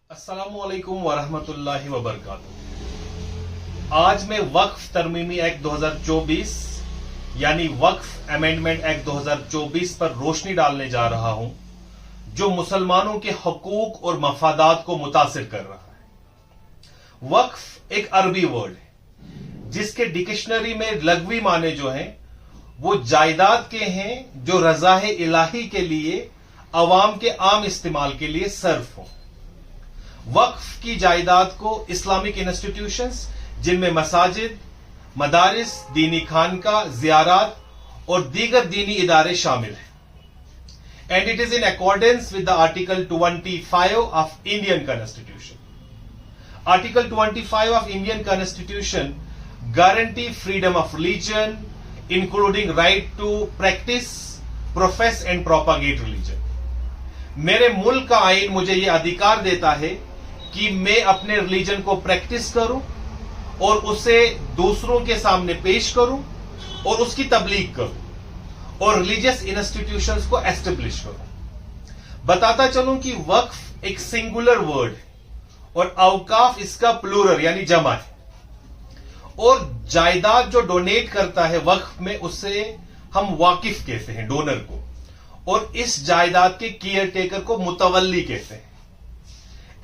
अस्सलामुअलैकुम वरहमतुल्लाहि वबरकातुहू। आज मैं वक्फ तरमीमी एक्ट 2024 यानी वक्फ अमेंडमेंट एक्ट 2024 पर रोशनी डालने जा रहा हूं, जो मुसलमानों के हकूक और मफादात को मुतासिर कर रहा है। वक्फ एक अरबी वर्ड है जिसके डिक्शनरी में लग़वी माने जो हैं वो जायदाद के हैं जो रज़ाए इलाही के लिए अवाम के आम इस्तेमाल के लिए सर्फ हो। वक्फ की जायदाद को इस्लामिक इंस्टीट्यूशंस जिनमें मसाजिद, मदारिस, दीनी खानका, ज़ियारात और दीगर दीनी इदारे शामिल हैं। And it is in accordance with the article 25 of Indian constitution. Article 25 of Indian constitution guarantee freedom of religion including right to practice, profess and propagate religion. मेरे मुल्क का आइन मुझे यह अधिकार देता है कि मैं अपने रिलीजन को प्रैक्टिस करूं और उसे दूसरों के सामने पेश करूं और उसकी तबलीग करूं और रिलीजियस इंस्टीट्यूशंस को एस्टेब्लिश करूं। बताता चलूं कि वक्फ एक सिंगुलर वर्ड है और औकाफ इसका प्लूरल यानी जमा है, और जायदाद जो डोनेट करता है वक्फ में उसे हम वाकिफ कहते हैं, डोनर को, और इस जायदाद के केयर टेकर को मुतवल्ली कहते हैं।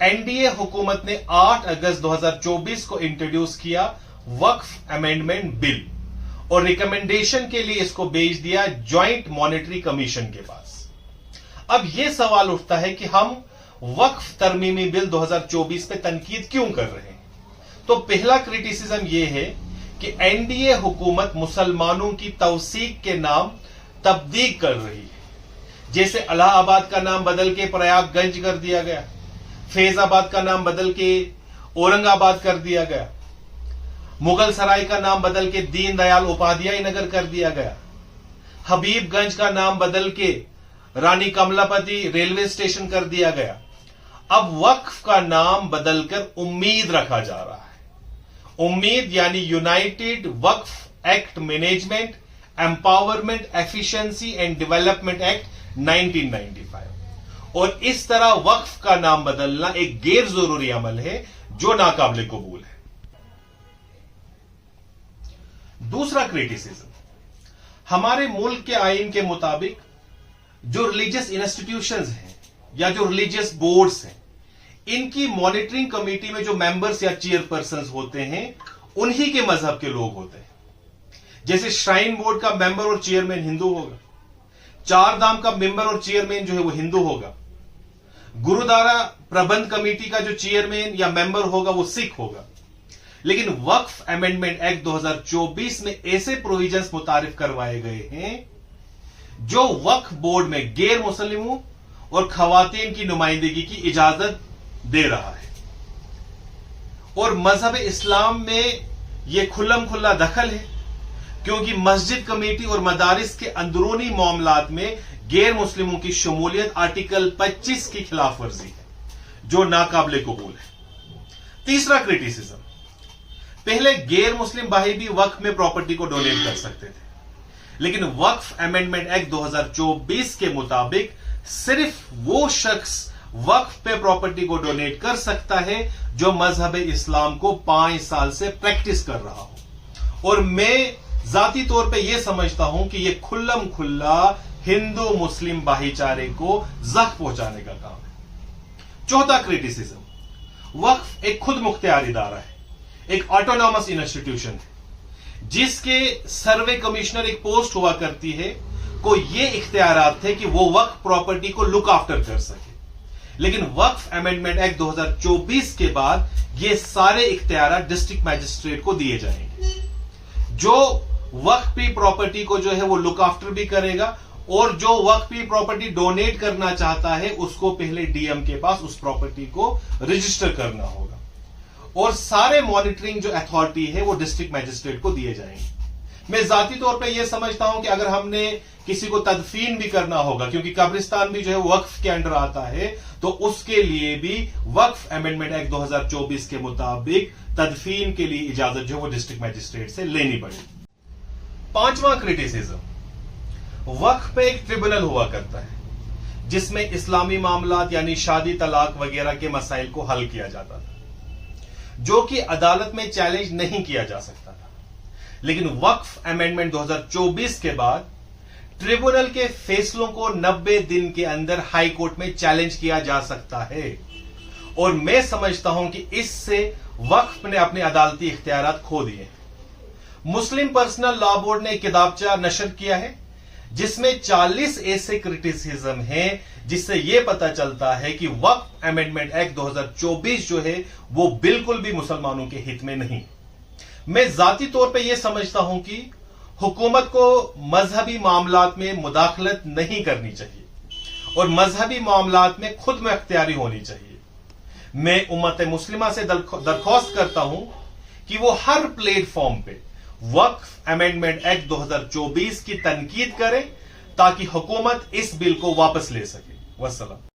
एनडीए हुकूमत ने 8 अगस्त 2024 को इंट्रोड्यूस किया वक्फ अमेंडमेंट बिल और रिकमेंडेशन के लिए इसको भेज दिया ज्वाइंट मॉनेटरी कमीशन के पास। अब यह सवाल उठता है कि हम वक्फ तरमीमी बिल 2024 पे तनकीद क्यों कर रहे हैं। तो पहला क्रिटिसिज्म यह है कि एनडीए हुकूमत मुसलमानों की तौसीक के नाम तब्दील कर रही है। जैसे इलाहाबाद का नाम बदल के प्रयागगंज कर दिया गया, फैजाबाद का नाम बदल के औरंगाबाद कर दिया गया, मुगल सराय का नाम बदल के दीन दयाल उपाध्याय नगर कर दिया गया, हबीबगंज का नाम बदल के रानी कमलापति रेलवे स्टेशन कर दिया गया। अब वक्फ का नाम बदलकर उम्मीद रखा जा रहा है। उम्मीद यानी United Waqf act management, empowerment, efficiency and development act 1995। और इस तरह वक्फ का नाम बदलना एक गैर जरूरी अमल है जो नाकाबिले कबूल है। दूसरा क्रिटिसिज्म, हमारे मुल्क के आइन के मुताबिक जो रिलीजियस इंस्टीट्यूशंस हैं या जो रिलीजियस बोर्ड्स हैं, इनकी मॉनिटरिंग कमेटी में जो मेंबर्स या चेयरपर्सन होते हैं उन्हीं के मजहब के लोग होते हैं। जैसे श्राइन बोर्ड का मेंबर और चेयरमैन हिंदू होगा, चार धाम का मेंबर और चेयरमैन जो है वो हिंदू होगा, गुरुद्वारा प्रबंध कमेटी का जो चेयरमैन या मेंबर होगा वो सिख होगा। लेकिन वक्फ अमेंडमेंट एक्ट 2024 में ऐसे प्रोविजंस मुतारिफ करवाए गए हैं जो वक्फ बोर्ड में गैर मुस्लिमों और खवातीन की नुमाइंदगी की इजाजत दे रहा है। और मजहब इस्लाम में यह खुल्लम खुल्ला दखल है, क्योंकि मस्जिद कमेटी और मदारिस के अंदरूनी मामलात में गैर मुस्लिमों की शमूलियत आर्टिकल 25 की खिलाफ वर्जी है जो नाकाबिले कबूल है। तीसरा क्रिटिसिज्म, पहले गैर मुस्लिम भाई भी वक्फ में प्रॉपर्टी को डोनेट कर सकते थे, लेकिन वक्फ अमेंडमेंट एक्ट 2024 के मुताबिक सिर्फ वो शख्स वक्फ पे प्रॉपर्टी को डोनेट कर सकता है जो मजहब इस्लाम को 5 साल से प्रैक्टिस कर रहा हो। और मैं जाती तौर पे यह समझता हूं कि यह खुल्लम खुल्ला हिंदू मुस्लिम भाईचारे को जख्म पहुंचाने का काम है। चौथा क्रिटिसिज्म, वक्फ एक खुद मुख्तियार इदारा है, एक ऑटोनॉमस इंस्टीट्यूशन है जिसके सर्वे कमिश्नर एक पोस्ट हुआ करती है, को ये इख्तियारात थे कि वो वक्फ प्रॉपर्टी को लुक आफ्टर कर सके। लेकिन वक्फ अमेंडमेंट एक्ट 2024 के बाद ये सारे इख्तियारात डिस्ट्रिक्ट मैजिस्ट्रेट को दिए जाएंगे, जो वक्फ की प्रॉपर्टी को जो है वो लुक आफ्टर भी करेगा, और जो वक्फ की प्रॉपर्टी डोनेट करना चाहता है उसको पहले डीएम के पास उस प्रॉपर्टी को रजिस्टर करना होगा, और सारे मॉनिटरिंग जो अथॉरिटी है वो डिस्ट्रिक्ट मैजिस्ट्रेट को दिए जाएंगे। मैं जाती तौर पे ये समझता हूं कि अगर हमने किसी को तदफीन भी करना होगा, क्योंकि कब्रिस्तान भी जो है वक्फ के अंडर आता है, तो उसके लिए भी वक्फ अमेंडमेंट एक्ट 2024 के मुताबिक तदफीन के लिए इजाजत जो है वो डिस्ट्रिक्ट मैजिस्ट्रेट से लेनी पड़ेगी। पांचवा क्रिटिसिज्म, वक्फ पे एक ट्रिब्यूनल हुआ करता है जिसमें इस्लामी मामलात यानी शादी तलाक वगैरह के मसाइल को हल किया जाता था, जो कि अदालत में चैलेंज नहीं किया जा सकता था। लेकिन वक्फ अमेंडमेंट 2024 के बाद ट्रिब्यूनल के फैसलों को 90 दिन के अंदर हाई कोर्ट में चैलेंज किया जा सकता है, और मैं समझता हूं कि इससे वक्फ ने अपने अदालती इख्तियारात खो दिए। मुस्लिम पर्सनल लॉ बोर्ड ने किताबचा नशर किया है जिसमें 40 ऐसे क्रिटिसिज्म हैं जिससे यह पता चलता है कि वक्फ अमेंडमेंट एक्ट 2024 जो है वो बिल्कुल भी मुसलमानों के हित में नहीं। मैं जाती तौर पे यह समझता हूं कि हुकूमत को मजहबी मामलात में मुदाखलत नहीं करनी चाहिए और मजहबी मामलात में खुद में अख्तियारी होनी चाहिए। मैं उम्मत मुस्लिमा से दरख्वास्त करता हूं कि वो हर प्लेटफॉर्म पे वक्फ अमेंडमेंट एक्ट 2024 की तनकीद करे ताकि हुकूमत इस बिल को वापस ले सके। वस्सलाम।